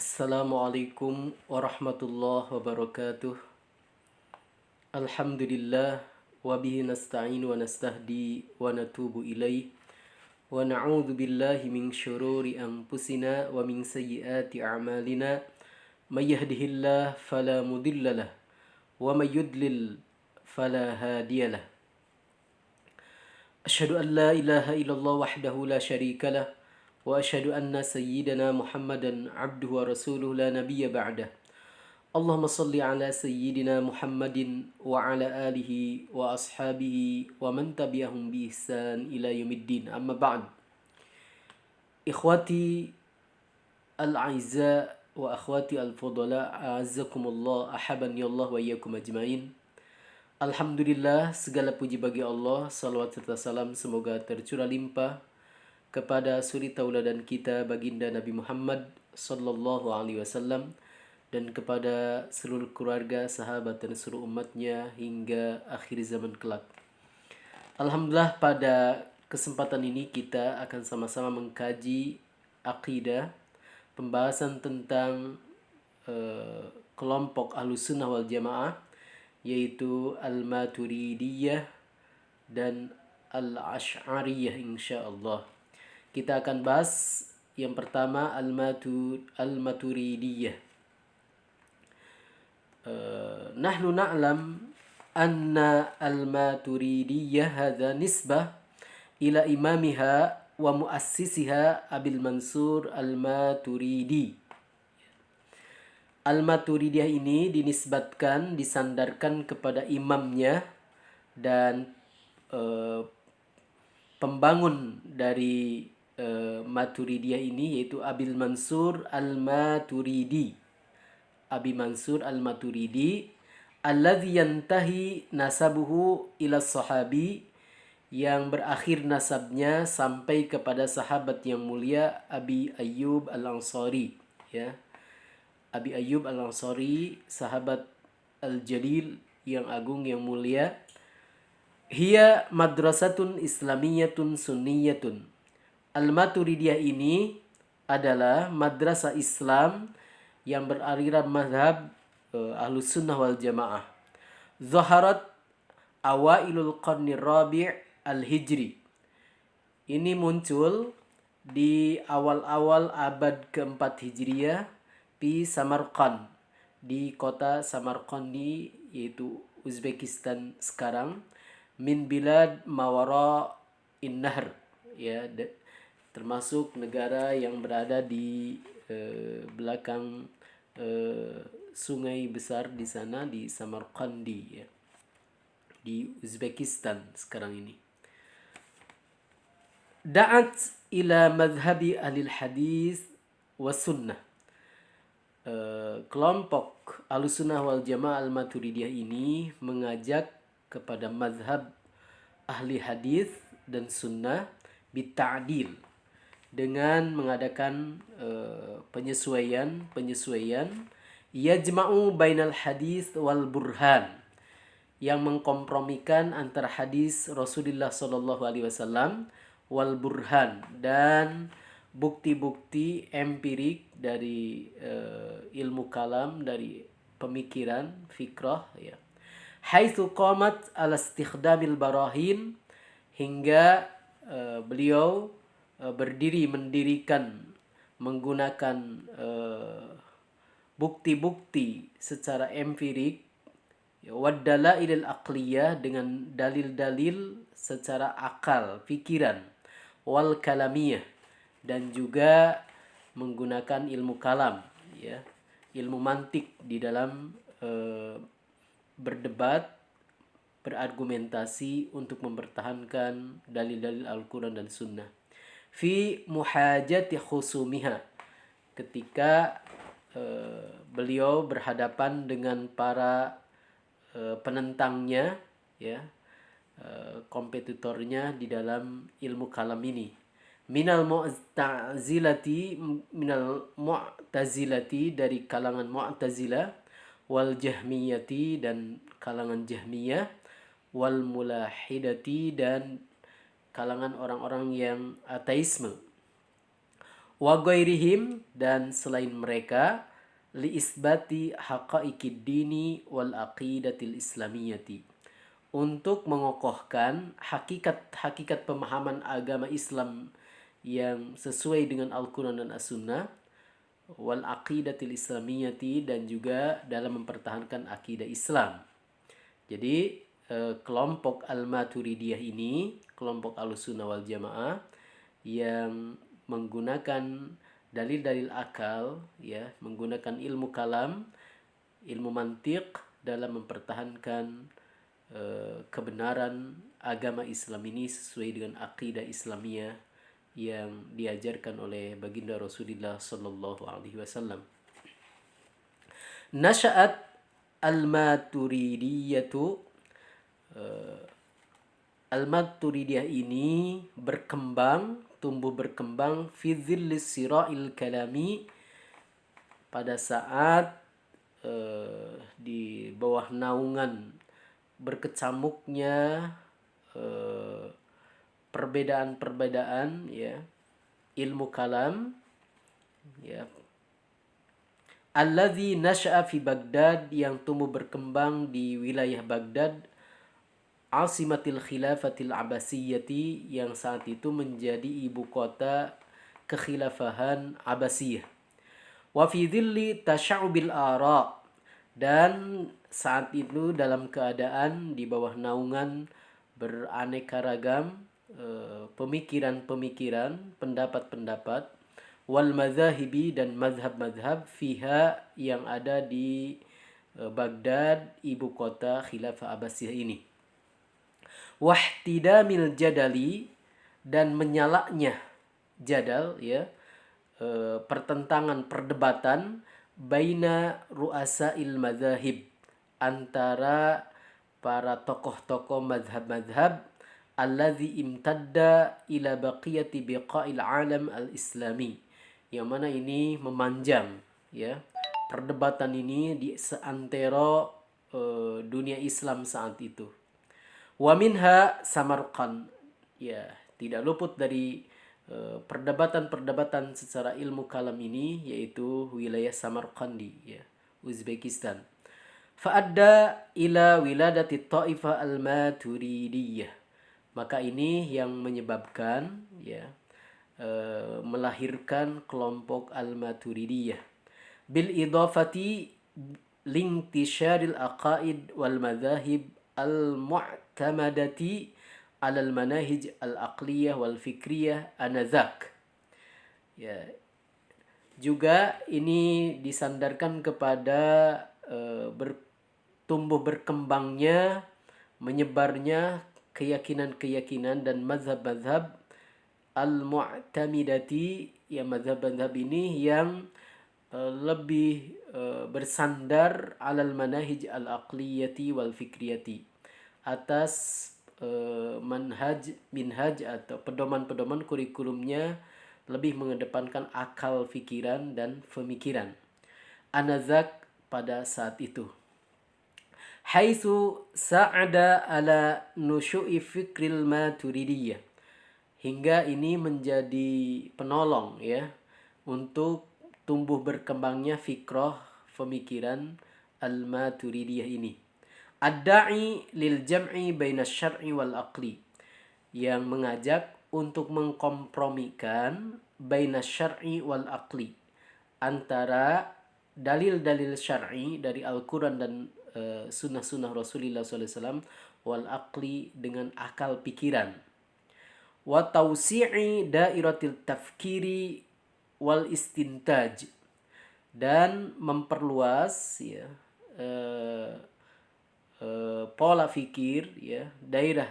Assalamualaikum warahmatullahi wabarakatuh. Alhamdulillah wa bihi nasta'in wa nastahdi wa natubu ilaih wa na'udzu billahi min syururi anfusina wa min sayyiati a'malina may yahdihillahu fala mudhillalah wa may yudlil fala hadiyalah. Asyhadu an la ilaha illallah wahdahu la syarika lah wa asyhadu anna sayyidana Muhammadan abduhu wa rasuluhu la nabiyya ba'dah. Allahumma salli ala sayyidina Muhammadin wa ala alihi wa ashabihi wa man tabi'ahum bi ihsan ila yaumiddin. Amma ba'd. Ikhwati al-a'izza wa akhwati al-fudala, a'azzakumullah, ahabani Allah wa iyyakum ajmain. Alhamdulillah, segala puji bagi Allah, salawat serta salam semoga tercurah limpah kepada suri tauladan kita baginda Nabi Muhammad sallallahu alaihi wasallam dan kepada seluruh keluarga, sahabat dan seluruh umatnya hingga akhir zaman kelak. Alhamdulillah, pada kesempatan ini kita akan sama-sama mengkaji akidah, pembahasan tentang kelompok Ahlussunnah wal Jamaah, yaitu Al-Maturidiyah dan Al-Asy'ariyah insyaallah. Kita akan bahas yang pertama Al-Maturidiyah. Nahnu na'lam anna Al-Maturidiyah hadha nisbah ila imamiha wa muassisiha Abil Mansur Al-Maturidi. Al-Maturidiyah ini dinisbatkan, disandarkan kepada imamnya dan pembangun dari Maturidiyah ini, yaitu Abil Mansur Al-Maturidi. Abi Mansur Al-Maturidi alladzi yantahi nasabuhu ila sahabi, yang berakhir nasabnya sampai kepada sahabat yang mulia Abi Ayyub Al-Ansari, ya. Abi Ayyub Al-Ansari, sahabat Al-Jalil yang agung yang mulia. Hiya madrasatun islamiyatun sunniyatun. Al-Maturidiyah ini adalah madrasah Islam yang beraliran mazhab Ahlus Sunnah wal Jamaah. Zaharat awailul qarni rabi' al-hijri. Ini muncul di awal-awal abad keempat Hijriyah di Samarkand, di kota Samarkandi, yaitu Uzbekistan sekarang. Min bilad mawara in-nahr, ya, termasuk negara yang berada di belakang sungai besar di sana, di Samarkandi, ya, di Uzbekistan sekarang ini. Da'at ila madhhabi ahli hadis wa sunnah. Kelompok Ahlussunnah wal Jamaah Al-Maturidiyah ini mengajak kepada mazhab ahli hadis dan sunnah bita'dil, dengan mengadakan penyesuaian yajma'u bainal hadis wal burhan, yang mengkompromikan antara hadis Rasulullah sallallahu alaihi wasallam wal burhan, dan bukti-bukti empirik dari ilmu kalam, dari pemikiran fikrah, ya. Haitsu qamat ala istikhdamil barahin, hingga beliau mendirikan menggunakan bukti-bukti secara empirik, wad dalailil aqliyah, dengan dalil-dalil secara akal, pikiran, wal kalamiyah, dan juga menggunakan ilmu kalam, ya, ilmu mantik di dalam berdebat, berargumentasi untuk mempertahankan dalil-dalil Al-Quran dan Sunnah. Fi muhajati khusumiha, ketika beliau berhadapan dengan para penentangnya, ya, kompetitornya di dalam ilmu kalam ini. Minal mu'tazilati, dari kalangan Mu'tazilah, wal jahmiyati, dan kalangan Jahmiyah, wal mulahidati, dan kalangan orang-orang yang ateisme. wa ghairihim, dan selain mereka, li isbati haqaiqid dini wal aqidatil islamiyati, untuk mengokohkan hakikat-hakikat pemahaman agama Islam yang sesuai dengan Al-Quran dan As-Sunnah, wal aqidatil islamiyati, dan juga dalam mempertahankan akidah Islam. Jadi kelompok Al-Maturidiyah ini, kelompok Ahlussunnah wal Jamaah yang menggunakan dalil-dalil akal, ya, menggunakan ilmu kalam, ilmu mantiq dalam mempertahankan kebenaran agama Islam ini sesuai dengan akidah Islamiyah yang diajarkan oleh baginda Rasulullah sallallahu alaihi wasallam. Nasya'at al-Maturidiyatu, Al-Maturidiyah ini tumbuh berkembang fi dhillis sira'il kalami, pada saat di bawah naungan berkecamuknya perbedaan-perbedaan, ya, ilmu kalam, ya, alladzi nasya'a fi Baghdad, yang tumbuh berkembang di wilayah Baghdad, asimatil khilafatil Abbasiyyati, yang saat itu menjadi ibu kota kekhilafahan Abbasiyah. Wa fi dhilli tasya'ubil ara, dan saat itu dalam keadaan di bawah naungan beraneka ragam pemikiran-pemikiran, pendapat-pendapat, wal madzahibi, dan madhab-madhab, fiha, yang ada di Baghdad, ibu kota khilafah Abbasiyah ini. Wahtidamil jadali, dan menyalaknya jadal, ya, pertentangan, perdebatan, baina ru'asail madzahib, antara para tokoh-tokoh madhab-madhab, alladzi imtadda ila baqiyati biqa'il alam al-islami, yang mana ini memanjang, ya, perdebatan ini di seantero dunia Islam saat itu. Wa minha Samarqand, ya, tidak luput dari perdebatan-perdebatan secara ilmu kalam ini, yaitu wilayah Samarqandi, ya, Uzbekistan. Fa'adda ila wiladati ta'ifah al-Maturidiyah, maka ini yang menyebabkan, ya, melahirkan kelompok Al-Maturidiyah. Bil idafati lintisharil aqaid wal madhahib al-mu'tamadati alal manahij al-aqliyah wal fikriyah anadzak. Ya, juga ini disandarkan kepada tumbuh berkembangnya, menyebarnya keyakinan-keyakinan dan mazhab-mazhab al-mu'tamidati, ya, mazhab-mazhab ini yang lebih bersandar alal manahij al-aqliyati wal fikriyati, atas minhaj atau pedoman-pedoman kurikulumnya lebih mengedepankan akal fikiran dan pemikiran. Anazak, pada saat itu. Haitsu sa'ada ala nusyu'i fikril Maturidiyah, hingga ini menjadi penolong, ya, untuk tumbuh berkembangnya fikrah pemikiran Al-Maturidiyah ini. Ad-da'i lil jam'i baina syar'i wal aqli, yang mengajak untuk mengkompromikan baina syar'i wal aqli, antara dalil-dalil syar'i dari Al-Quran dan sunnah-sunnah Rasulullah SAW, wal aqli, dengan akal pikiran. Wa tausi'i dairatil tafkiri wal istintaj, dan memperluas, ya, pola fikir, ya, daerah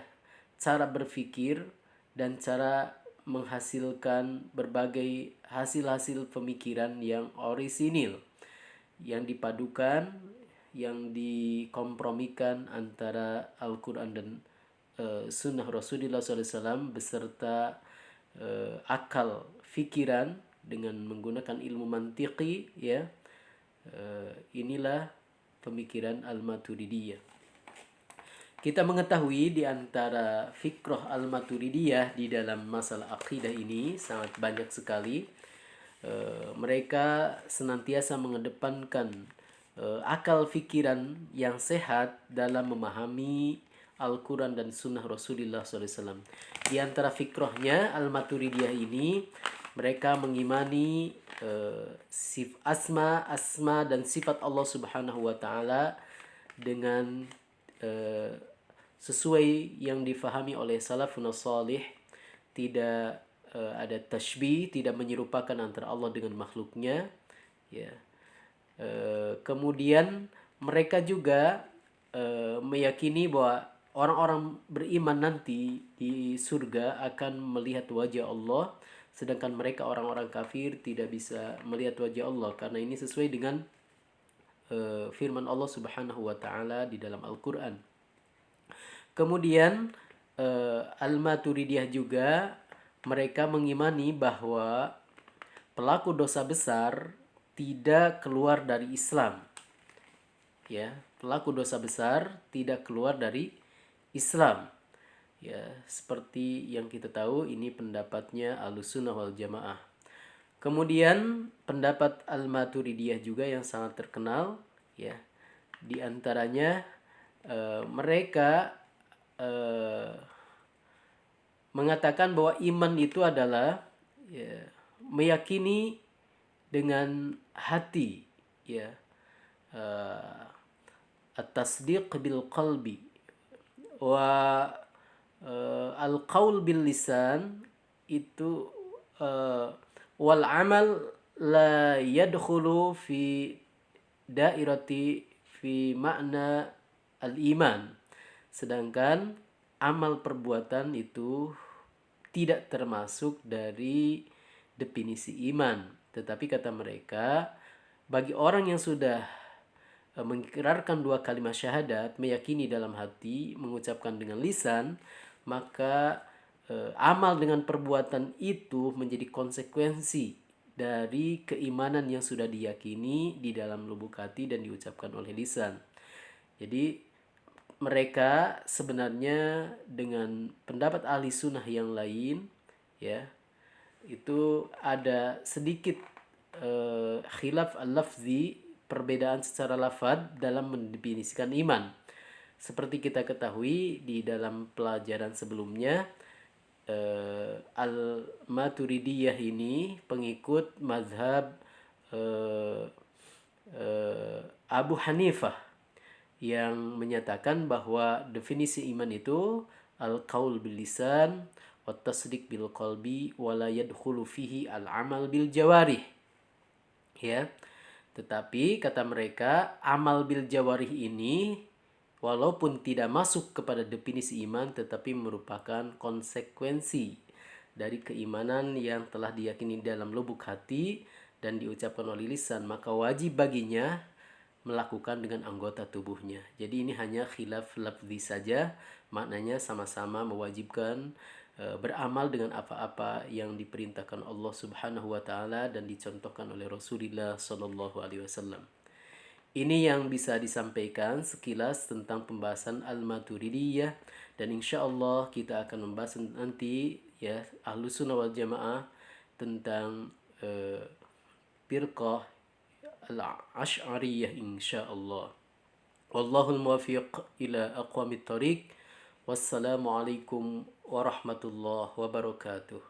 cara berfikir dan cara menghasilkan berbagai hasil-hasil pemikiran yang orisinil, yang dipadukan, yang dikompromikan antara Al-Quran dan sunnah Rasulullah SAW beserta akal fikiran dengan menggunakan ilmu mantiqi, ya. Inilah pemikiran Al-Maturidiyah. Kita mengetahui di antara fikrah Al-Maturidiyah di dalam masalah akidah ini sangat banyak sekali. Mereka senantiasa mengedepankan akal fikiran yang sehat dalam memahami Al-Quran dan Sunnah Rasulullah SAW. Di antara fikrohnya Al-Maturidiyah ini, mereka mengimani asma dan sifat Allah Subhanahu wa Ta'ala dengan sesuai yang difahami oleh salafun salih, tidak ada tashbih, tidak menyerupakan antara Allah dengan makhluknya, ya. Kemudian mereka juga meyakini bahwa orang-orang beriman nanti di surga akan melihat wajah Allah, sedangkan mereka orang-orang kafir tidak bisa melihat wajah Allah, karena ini sesuai dengan firman Allah Subhanahu wa Ta'ala di dalam Al-Quran. Kemudian Al-Maturidiyah juga mereka mengimani bahwa pelaku dosa besar tidak keluar dari Islam. Ya, pelaku dosa besar tidak keluar dari Islam. Ya, seperti yang kita tahu, ini pendapatnya Ahlussunnah wal Jamaah. Kemudian pendapat Al-Maturidiyah juga yang sangat terkenal, ya. Di antaranya mereka mengatakan bahwa iman itu adalah, ya, meyakini dengan hati, ya, at-tasdiq bil qalbi wa al-qaul bil lisan itu wal amal la yadkhulu fi dairati fi makna al-iman, sedangkan amal perbuatan itu tidak termasuk dari definisi iman. Tetapi kata mereka, bagi orang yang sudah mengikirarkan dua kalimat syahadat, meyakini dalam hati, mengucapkan dengan lisan, maka amal dengan perbuatan itu menjadi konsekuensi dari keimanan yang sudah diyakini di dalam lubuk hati dan diucapkan oleh lisan. Jadi mereka sebenarnya dengan pendapat ahli sunnah yang lain, ya, itu ada sedikit khilaf al-lafzi, perbedaan secara lafad dalam mendefinisikan iman. Seperti kita ketahui di dalam pelajaran sebelumnya, Al-Maturidiyah ini pengikut mazhab Abu Hanifah, yang menyatakan bahwa definisi iman itu al-qaul bil lisan wa tasdiq bil qalbi wa la yadkhulu fihi al-amal bil jawarih. Ya. Tetapi kata mereka, amal bil jawarih ini walaupun tidak masuk kepada definisi iman, tetapi merupakan konsekuensi dari keimanan yang telah diyakini dalam lubuk hati dan diucapkan oleh lisan, maka wajib baginya melakukan dengan anggota tubuhnya. Jadi ini hanya khilaf lafzi saja, maknanya sama-sama mewajibkan beramal dengan apa-apa yang diperintahkan Allah Subhanahu wa Ta'ala dan dicontohkan oleh Rasulullah Sallallahu Alaihi Wasallam. Ini yang bisa disampaikan sekilas tentang pembahasan Al-Maturidiyah, dan insya Allah kita akan membahas nanti, ya, Ahlussunnah wal Jamaah tentang firqah Al-Asy'ariyah insya Allah. Wallahul muwaffiq ila aqwamit thariq. Wassalamualaikum warahmatullahi wabarakatuh.